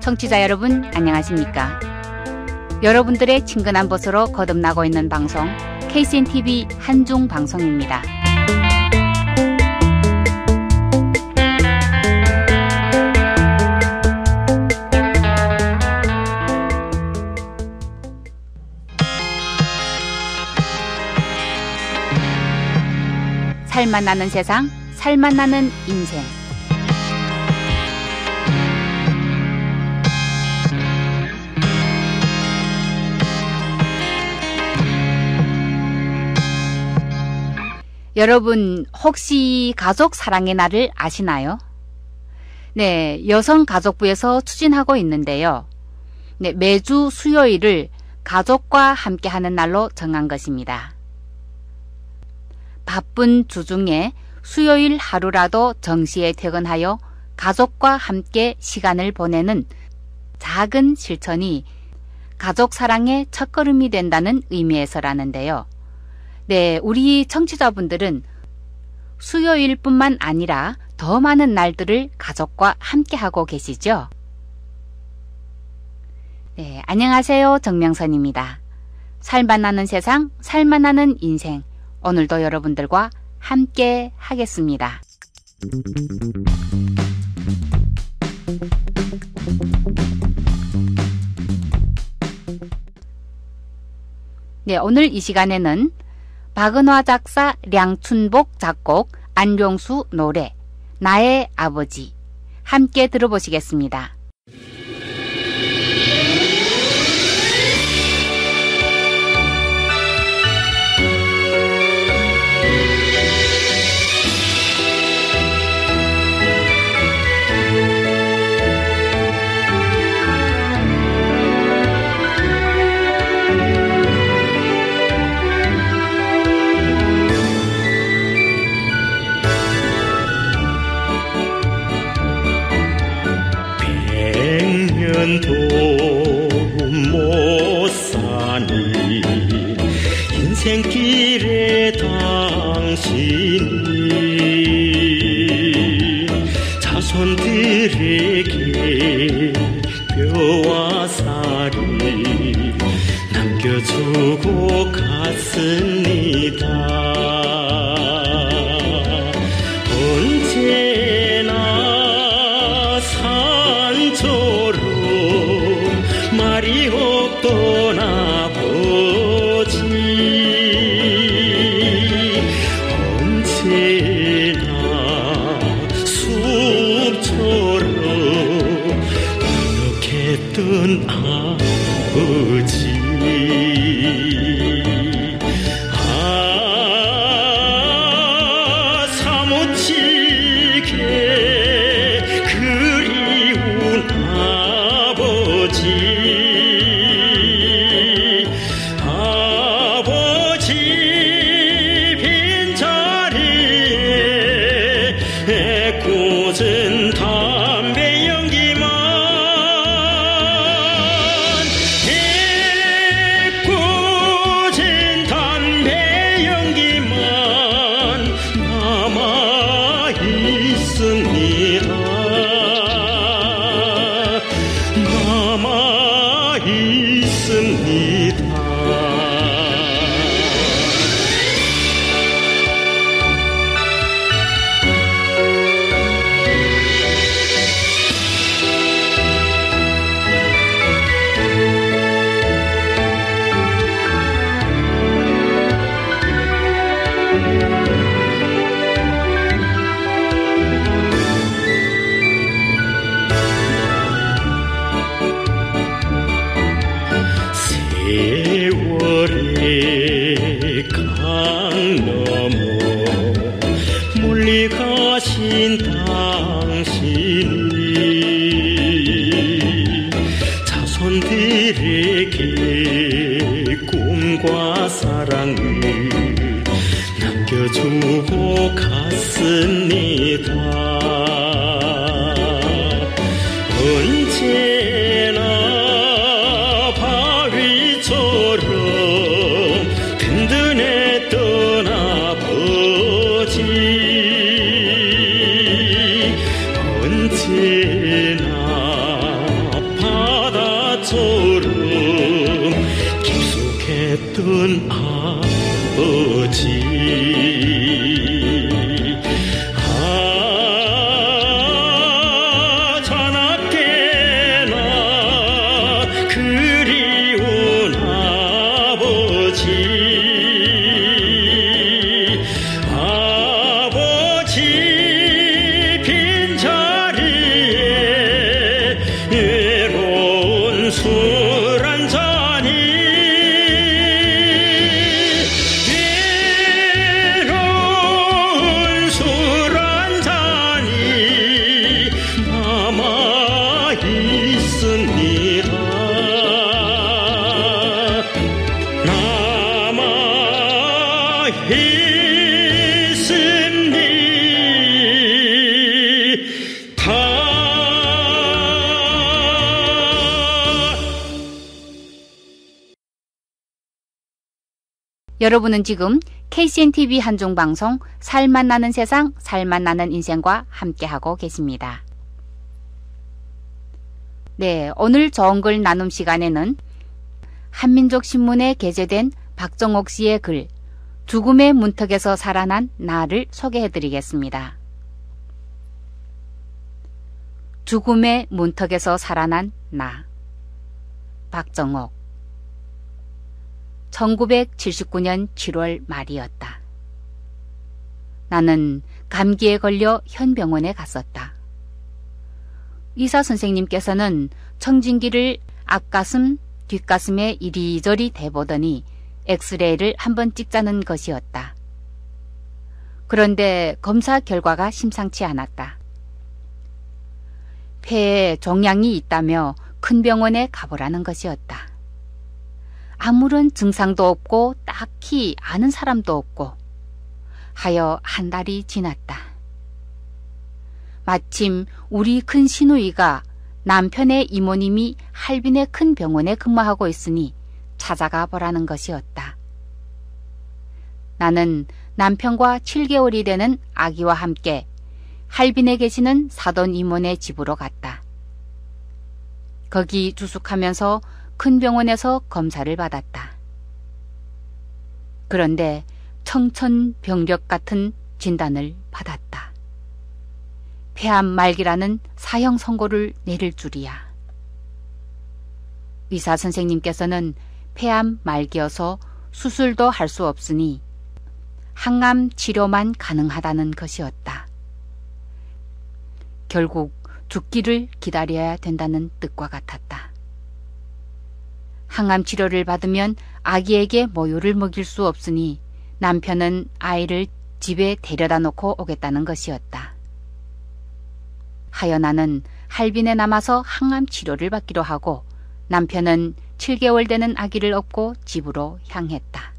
청취자 여러분 안녕하십니까? 여러분들의 친근한 벗으로 거듭나고 있는 방송 KCNTV 한중 방송입니다. 살맛 나는 세상, 살맛 나는 인생. 여러분 혹시 가족 사랑의 날을 아시나요? 네, 여성가족부에서 추진하고 있는데요. 네, 매주 수요일을 가족과 함께하는 날로 정한 것입니다. 바쁜 주 중에 수요일 하루라도 정시에 퇴근하여 가족과 함께 시간을 보내는 작은 실천이 가족 사랑의 첫걸음이 된다는 의미에서라는데요. 네, 우리 청취자분들은 수요일뿐만 아니라 더 많은 날들을 가족과 함께하고 계시죠? 네, 안녕하세요. 정명선입니다. 살맛 나는 세상, 살맛 나는 인생. 오늘도 여러분들과 함께 하겠습니다. 네, 오늘 이 시간에는 박은화 작사, 량춘복 작곡, 안용수 노래, 나의 아버지 함께 들어보시겠습니다. 도 못 사니 인생길에 당신이 자손들에게 뼈와 살이 남겨주고 갔습니다. 언제나 산처럼 말이 없던 아버지 언제나 숲처럼 노력했던 아버지 사무치게 그리운 아버지 꽂은 담배 연기만 꽂은 담배 연기만 남아 있습니다. 남아 있습니다. 세월의 강 넘어 멀리 가신 당신이 자손들에게 꿈과 사랑을 남겨주고 갔습니다. 언제나 바위처럼 든든했던 아버지 언제나 했던 아버지 자나깨나 그리운 아버지 빈자리에 외로운 술 한잔이 외로운 술 한잔이 남아 있습니다. 남아 여러분은 지금 KCNTV 한중방송 살맛 나는 세상, 살맛 나는 인생과 함께하고 계십니다. 네, 오늘 좋은 글 나눔 시간에는 한민족신문에 게재된 박정옥 씨의 글 죽음의 문턱에서 살아난 나를 소개해드리겠습니다. 죽음의 문턱에서 살아난 나, 박정옥. 1979년 7월 말이었다. 나는 감기에 걸려 현 병원에 갔었다. 의사 선생님께서는 청진기를 앞가슴, 뒷가슴에 이리저리 대보더니 엑스레이를 한번 찍자는 것이었다. 그런데 검사 결과가 심상치 않았다. 폐에 종양이 있다며 큰 병원에 가보라는 것이었다. 아무런 증상도 없고 딱히 아는 사람도 없고 하여 한 달이 지났다. 마침 우리 큰 시누이가 남편의 이모님이 할빈의 큰 병원에 근무하고 있으니 찾아가 보라는 것이었다. 나는 남편과 7개월이 되는 아기와 함께 할빈에 계시는 사돈 이모네 집으로 갔다. 거기 주숙하면서 큰 병원에서 검사를 받았다. 그런데 청천벽력 같은 진단을 받았다. 폐암 말기라는 사형 선고를 내릴 줄이야. 의사 선생님께서는 폐암 말기여서 수술도 할 수 없으니 항암 치료만 가능하다는 것이었다. 결국 죽기를 기다려야 된다는 뜻과 같았다. 항암 치료를 받으면 아기에게 모유를 먹일 수 없으니 남편은 아이를 집에 데려다 놓고 오겠다는 것이었다. 하여 나는 할빈에 남아서 항암 치료를 받기로 하고 남편은 7개월 되는 아기를 업고 집으로 향했다.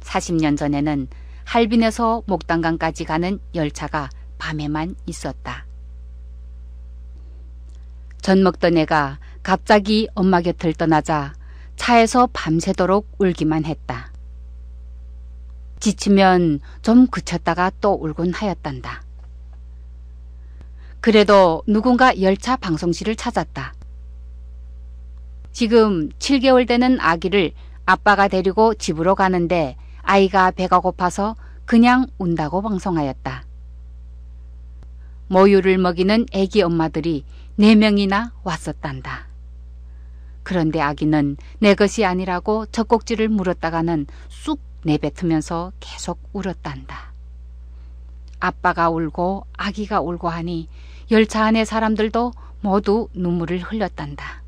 40년 전에는 할빈에서 목단강까지 가는 열차가 밤에만 있었다. 젖 먹던 애가 갑자기 엄마 곁을 떠나자 차에서 밤새도록 울기만 했다. 지치면 좀 그쳤다가 또 울곤 하였단다. 그래도 누군가 열차 방송실을 찾았다. 지금 7개월 되는 아기를 아빠가 데리고 집으로 가는데 아이가 배가 고파서 그냥 운다고 방송하였다. 모유를 먹이는 애기 엄마들이 4명이나 왔었단다. 그런데 아기는 내 것이 아니라고 젖꼭지를 물었다가는 쑥 내뱉으면서 계속 울었단다. 아빠가 울고 아기가 울고 하니 열차 안의 사람들도 모두 눈물을 흘렸단다.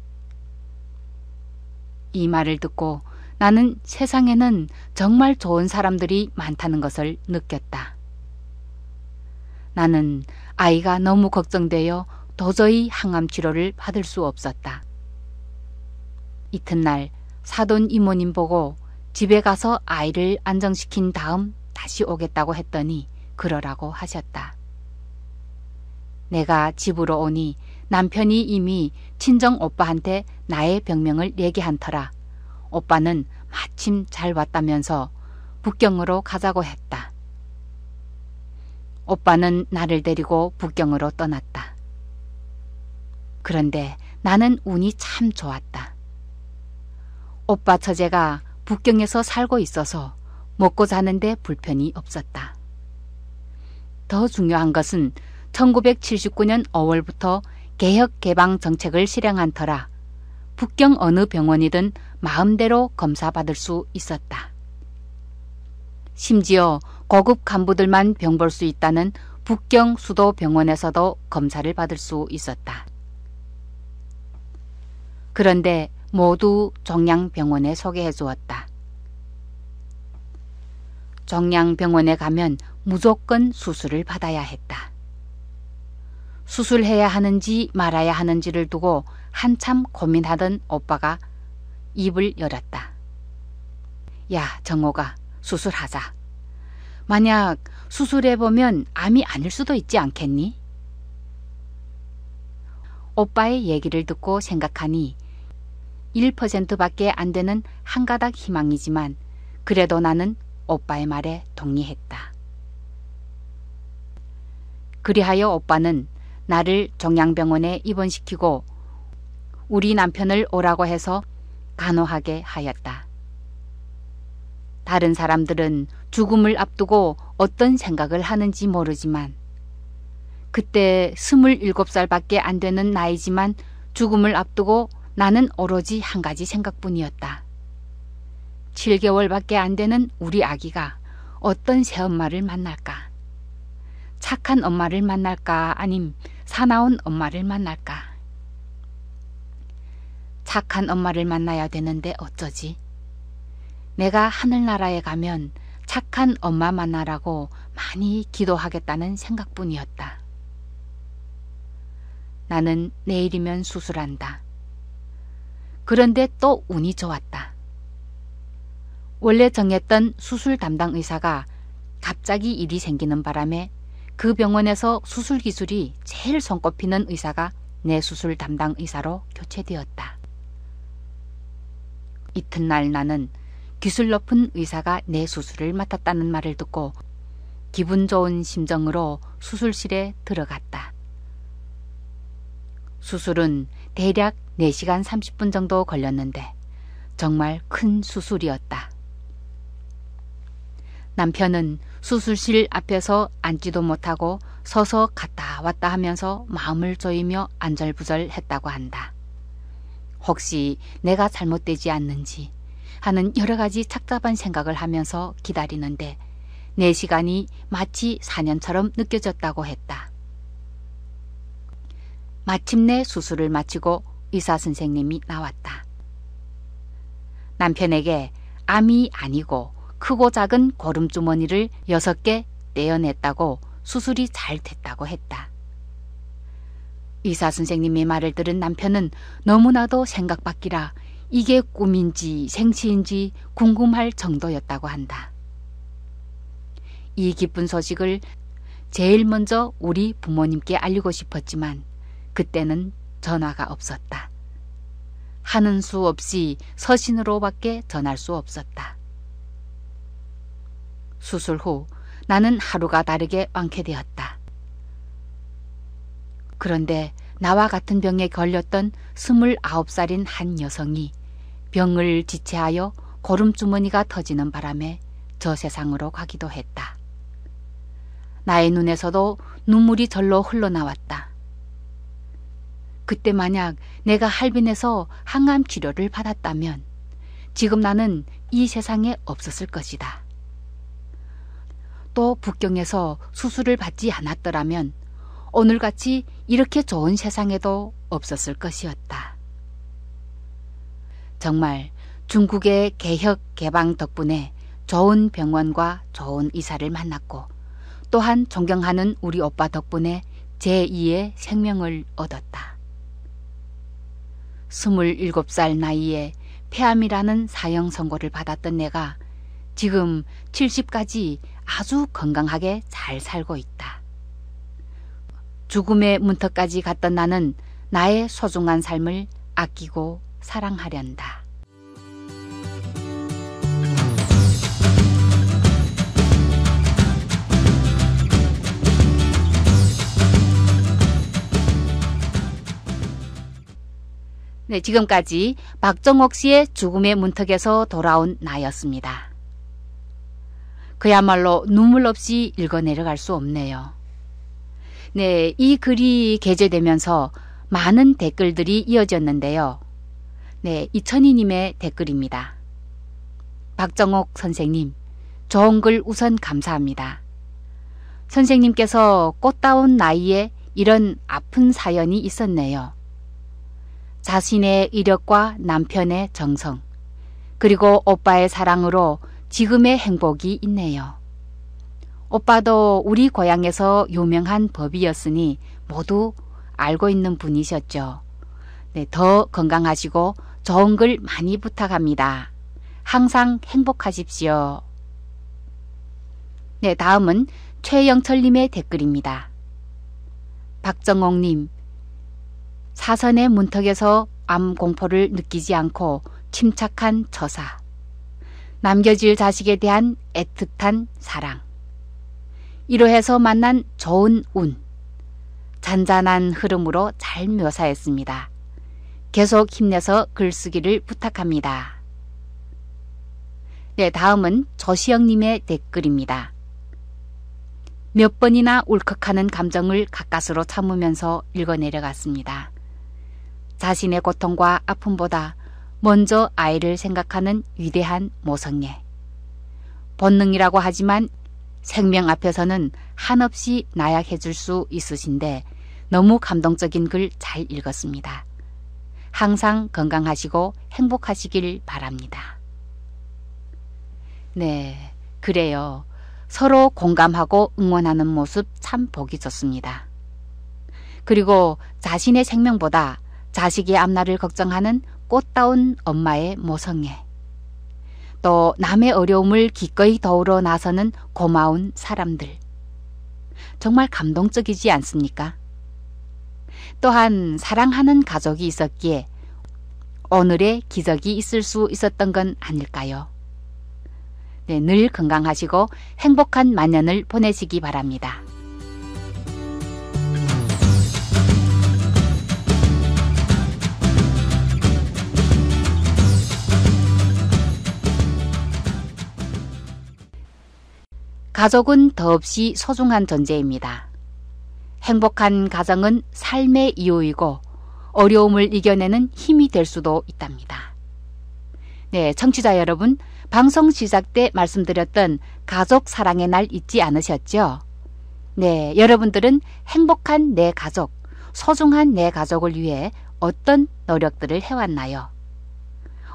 이 말을 듣고 나는 세상에는 정말 좋은 사람들이 많다는 것을 느꼈다. 나는 아이가 너무 걱정되어 도저히 항암 치료를 받을 수 없었다. 이튿날 사돈 이모님 보고 집에 가서 아이를 안정시킨 다음 다시 오겠다고 했더니 그러라고 하셨다. 내가 집으로 오니 남편이 이미 친정 오빠한테 나의 병명을 얘기한 터라 오빠는 마침 잘 왔다면서 북경으로 가자고 했다. 오빠는 나를 데리고 북경으로 떠났다. 그런데 나는 운이 참 좋았다. 오빠 처제가 북경에서 살고 있어서 먹고 사는데 불편이 없었다. 더 중요한 것은 1979년 5월부터 개혁 개방 정책을 실행한 터라 북경 어느 병원이든 마음대로 검사받을 수 있었다. 심지어 고급 간부들만 병 볼 수 있다는 북경 수도 병원에서도 검사를 받을 수 있었다. 그런데 모두 종양병원에 소개해 주었다. 종양병원에 가면 무조건 수술을 받아야 했다. 수술해야 하는지 말아야 하는지를 두고 한참 고민하던 오빠가 입을 열었다. 야, 정호가 수술하자. 만약 수술해보면 암이 아닐 수도 있지 않겠니? 오빠의 얘기를 듣고 생각하니 1%밖에 안 되는 한 가닥 희망이지만 그래도 나는 오빠의 말에 동의했다. 그리하여 오빠는 나를 종양병원에 입원시키고 우리 남편을 오라고 해서 간호하게 하였다. 다른 사람들은 죽음을 앞두고 어떤 생각을 하는지 모르지만 그때 27살밖에 안 되는 나이지만 죽음을 앞두고 나는 오로지 한 가지 생각뿐이었다. 7개월밖에 안 되는 우리 아기가 어떤 새엄마를 만날까? 착한 엄마를 만날까? 아님 사나운 엄마를 만날까? 착한 엄마를 만나야 되는데 어쩌지? 내가 하늘나라에 가면 착한 엄마 만나라고 많이 기도하겠다는 생각뿐이었다. 나는 내일이면 수술한다. 그런데 또 운이 좋았다. 원래 정했던 수술 담당 의사가 갑자기 일이 생기는 바람에 그 병원에서 수술 기술이 제일 손꼽히는 의사가 내 수술 담당 의사로 교체되었다. 이튿날 나는 기술 높은 의사가 내 수술을 맡았다는 말을 듣고 기분 좋은 심정으로 수술실에 들어갔다. 수술은 대략 4시간 30분 정도 걸렸는데 정말 큰 수술이었다. 남편은 수술실 앞에서 앉지도 못하고 서서 갔다 왔다 하면서 마음을 조이며 안절부절했다고 한다. 혹시 내가 잘못되지 않는지 하는 여러 가지 착잡한 생각을 하면서 기다리는데 4시간이 마치 4년처럼 느껴졌다고 했다. 마침내 수술을 마치고 의사 선생님이 나왔다. 남편에게 암이 아니고 크고 작은 고름주머니를 6개 떼어냈다고 수술이 잘 됐다고 했다. 의사 선생님의 말을 들은 남편은 너무나도 생각 밖이라 이게 꿈인지 생시인지 궁금할 정도였다고 한다. 이 기쁜 소식을 제일 먼저 우리 부모님께 알리고 싶었지만 그때는 전화가 없었다. 하는 수 없이 서신으로밖에 전할 수 없었다. 수술 후 나는 하루가 다르게 완쾌되었다. 그런데 나와 같은 병에 걸렸던 29살인 한 여성이 병을 지체하여 고름주머니가 터지는 바람에 저 세상으로 가기도 했다. 나의 눈에서도 눈물이 절로 흘러나왔다. 그때 만약 내가 할빈에서 항암 치료를 받았다면 지금 나는 이 세상에 없었을 것이다. 또 북경에서 수술을 받지 않았더라면 오늘같이 이렇게 좋은 세상에도 없었을 것이었다. 정말 중국의 개혁 개방 덕분에 좋은 병원과 좋은 의사를 만났고 또한 존경하는 우리 오빠 덕분에 제2의 생명을 얻었다. 27살 나이에 폐암이라는 사형 선고를 받았던 내가 지금 70까지 아주 건강하게 잘 살고 있다. 죽음의 문턱까지 갔던 나는 나의 소중한 삶을 아끼고 사랑하련다. 네, 지금까지 박정옥 씨의 죽음의 문턱에서 돌아온 나였습니다. 그야말로 눈물 없이 읽어 내려갈 수 없네요. 네, 이 글이 게재되면서 많은 댓글들이 이어졌는데요. 네, 이천희님의 댓글입니다. 박정옥 선생님, 좋은 글 우선 감사합니다. 선생님께서 꽃다운 나이에 이런 아픈 사연이 있었네요. 자신의 이력과 남편의 정성, 그리고 오빠의 사랑으로 지금의 행복이 있네요. 오빠도 우리 고향에서 유명한 법이었으니 모두 알고 있는 분이셨죠. 네, 더 건강하시고 좋은 글 많이 부탁합니다. 항상 행복하십시오. 네, 다음은 최영철님의 댓글입니다. 박정옥님, 사선의 문턱에서 암 공포를 느끼지 않고 침착한 처사, 남겨질 자식에 대한 애틋한 사랑, 이로해서 만난 좋은 운, 잔잔한 흐름으로 잘 묘사했습니다. 계속 힘내서 글쓰기를 부탁합니다. 네, 다음은 조시영님의 댓글입니다. 몇 번이나 울컥하는 감정을 가까스로 참으면서 읽어 내려갔습니다. 자신의 고통과 아픔보다 먼저 아이를 생각하는 위대한 모성애. 본능이라고 하지만 생명 앞에서는 한없이 나약해질 수 있으신데 너무 감동적인 글 잘 읽었습니다. 항상 건강하시고 행복하시길 바랍니다. 네, 그래요. 서로 공감하고 응원하는 모습 참 보기 좋습니다. 그리고 자신의 생명보다 자식의 앞날을 걱정하는 꽃다운 엄마의 모성애. 또 남의 어려움을 기꺼이 도우러 나서는 고마운 사람들. 정말 감동적이지 않습니까? 또한 사랑하는 가족이 있었기에 오늘의 기적이 있을 수 있었던 건 아닐까요? 네, 늘 건강하시고 행복한 만년을 보내시기 바랍니다. 가족은 더없이 소중한 존재입니다. 행복한 가정은 삶의 이유이고 어려움을 이겨내는 힘이 될 수도 있답니다. 네, 청취자 여러분, 방송 시작 때 말씀드렸던 가족 사랑의 날 잊지 않으셨죠? 네, 여러분들은 행복한 내 가족, 소중한 내 가족을 위해 어떤 노력들을 해왔나요?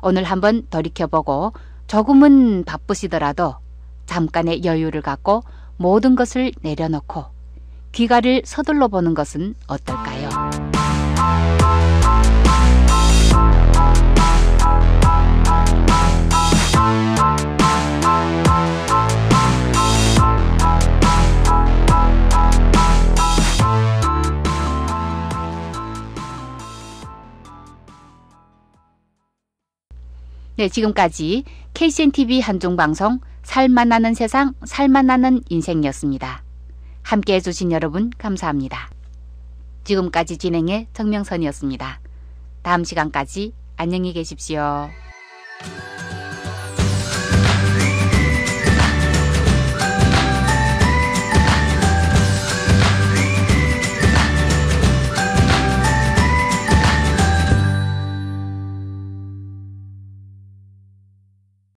오늘 한번 돌이켜보고 조금은 바쁘시더라도 잠깐의 여유를 갖고 모든 것을 내려놓고 귀가를 서둘러 보는 것은 어떨까요? 네, 지금까지 KCNTV 한중방송 살맛 나는 세상, 살맛 나는 인생이었습니다. 함께 해주신 여러분 감사합니다. 지금까지 진행의 정명선이었습니다. 다음 시간까지 안녕히 계십시오.